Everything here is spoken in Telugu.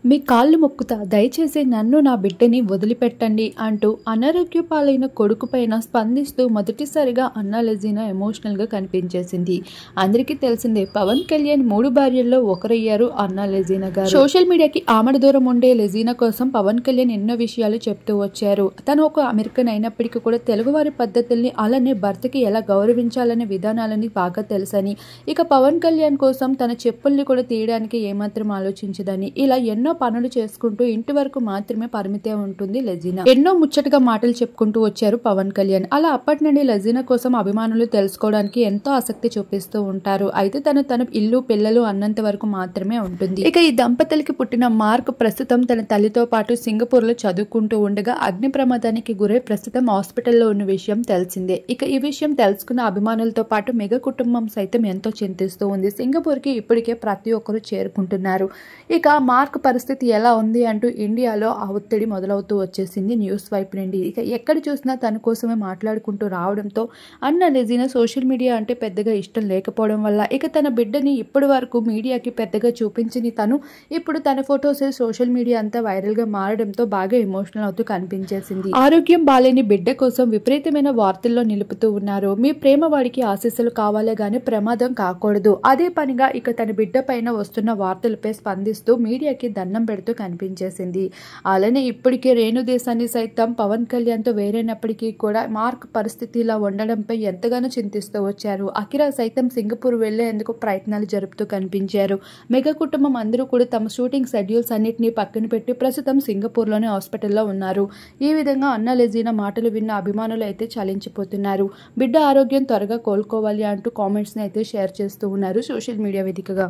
మీ కాళ్ళు మొక్కుతా, దయచేసి నన్ను నా బిడ్డని వదిలిపెట్టండి అంటూ అనారోగ్య పాలైన కొడుకు పైన స్పందిస్తూ మొదటిసారిగా అన్నా లెజీనా ఎమోషనల్గా కనిపించేసింది. అందరికీ తెలిసిందే, పవన్ కళ్యాణ్ 3 భార్యల్లో ఒకరయ్యారు అన్నా లెజీనా గారు. సోషల్ మీడియాకి ఆమడ దూరం ఉండే లెజీనా కోసం పవన్ కళ్యాణ్ ఎన్నో విషయాలు చెప్తూ వచ్చారు. తను ఒక అమెరికన్ అయినప్పటికీ కూడా తెలుగువారి పద్ధతుల్ని అలానే భర్తకి ఎలా గౌరవించాలనే విధానాలని బాగా తెలుసని, ఇక పవన్ కళ్యాణ్ కోసం తన చెప్పుల్ని కూడా తీయడానికి ఏమాత్రం ఆలోచించదని, ఇలా ఎన్నో పనులు చేసుకుంటూ ఇంటి వరకు మాత్రమే పరిమితే ఉంటుంది లెజీనా. ఎన్నో ముచ్చటగా మాటలు చెప్పుకుంటూ వచ్చారు పవన్ కళ్యాణ్. అలా అప్పటి నుండి లెజీనా కోసం అభిమానులు తెలుసుకోవడానికి ఎంతో ఆసక్తి చూపిస్తూ ఉంటారు. అయితే తన ఇల్లు పిల్లలు అన్నంత వరకు మాత్రమే ఉంటుంది. ఇక ఈ దంపతులకి పుట్టిన మార్క్ ప్రస్తుతం తన తల్లితో పాటు సింగపూర్ లో చదువుకుంటూ ఉండగా అగ్ని ప్రమాదానికి గురై ప్రస్తుతం హాస్పిటల్లో ఉన్న విషయం తెలిసిందే. ఇక ఈ విషయం తెలుసుకున్న అభిమానులతో పాటు మెగా కుటుంబం సైతం ఎంతో చింతిస్తూ ఉంది. సింగపూర్ కి ఇప్పటికే ప్రతి ఒక్కరు చేరుకుంటున్నారు. ఇక మార్క్ పరిస్థితి ఎలా ఉంది అంటూ ఇండియాలో ఆ ఒత్తిడి మొదలవుతూ వచ్చేసింది న్యూస్ వైపు నుండి. ఇక ఎక్కడ చూసినా తన కోసమే మాట్లాడుకుంటూ రావడంతో అన్నా లెజీనా సోషల్ మీడియా అంటే పెద్దగా ఇష్టం లేకపోవడం వల్ల ఇక తన బిడ్డని ఇప్పటి వరకు మీడియాకి పెద్దగా చూపించని తను ఇప్పుడు తన ఫొటోస్ సోషల్ మీడియా అంతా వైరల్ గా మారడంతో బాగా ఎమోషనల్ అవుతూ కనిపించేసింది. ఆరోగ్యం బాలేని బిడ్డ కోసం విపరీతమైన వార్తల్లో నిలుపుతూ ఉన్నారు. మీ ప్రేమ వాడికి ఆశీస్సులు కావాలే గానీ ప్రమాదం కాకూడదు. అదే పనిగా ఇక తన బిడ్డ పైన వస్తున్న వార్తలపై స్పందిస్తూ మీడియాకి దండం పెడుతూ కనిపించేసింది. అలానే ఇప్పటికే రేణు దేశాన్ని సైతం పవన్ కళ్యాణ్ తో వేరైనప్పటికీ కూడా మార్క్ పరిస్థితి ఇలా ఉండడంపై ఎంతగానో చింతిస్తూ వచ్చారు. అఖిరా సైతం సింగపూర్ వెళ్లేందుకు ప్రయత్నాలు జరుపుతూ కనిపించారు. మెగా కుటుంబం అందరూ కూడా తమ షూటింగ్ షెడ్యూల్స్ అన్నింటినీ పక్కన పెట్టి ప్రస్తుతం సింగపూర్ లోనే హాస్పిటల్లో ఉన్నారు. ఈ విధంగా అన్నా లెజీనా మాటలు విన్న అభిమానులు అయితే చలించిపోతున్నారు. బిడ్డ ఆరోగ్యం త్వరగా కోలుకోవాలి అంటూ కామెంట్స్ ని అయితే షేర్ చేస్తూ ఉన్నారు సోషల్ మీడియా వేదికగా.